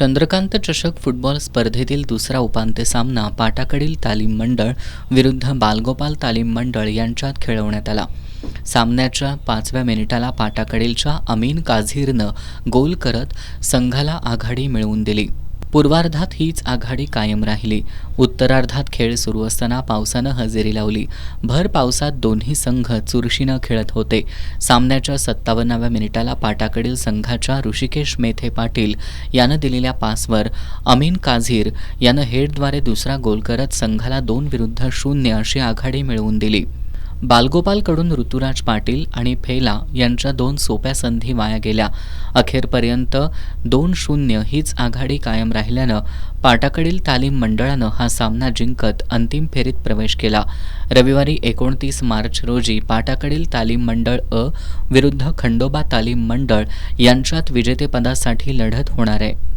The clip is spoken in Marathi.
चंद्रकांत चषक फुटबॉल स्पर्धेतील दुसरा उपांत्य सामना पाटाकडील तालीम मंडळ विरुद्ध बालगोपाल तालीम मंडळ यांच्यात खेळवण्यात आला. सामन्याच्या 5व्या मिनिटाला पाटाकडीलच्या अमीन काझीरनं गोल करत संघाला आघाडी मिळवून दिली. पूर्वार्धात हीच आघाडी कायम राहिली. उत्तरार्धात खेळ सुरू असताना पावसानं हजेरी लावली. भर पावसात दोन्ही संघ चुरशीनं खेळत होते. सामन्याच्या 57व्या मिनिटाला पाटाकडील संघाच्या ऋषिकेश मेथे पाटील यानं दिलेल्या पासवर अमीन काझीर यानं हेडद्वारे दुसरा गोल करत संघाला 2-0 अशी आघाडी मिळवून दिली. बालगोपालकडून ऋतुराज पाटील आणि फेला यांच्या 2 सोप्या संधी वाया गेल्या. अखेरपर्यंत 2-0 हीच आघाडी कायम राहिल्यानं पाटाकडील तालीम मंडळानं हा सामना जिंकत अंतिम फेरीत प्रवेश केला. रविवारी 29 मार्च रोजी पाटाकडील तालीम मंडळ अ विरुद्ध खंडोबा तालीम मंडळ यांच्यात विजेतेपदासाठी लढत होणार आहे.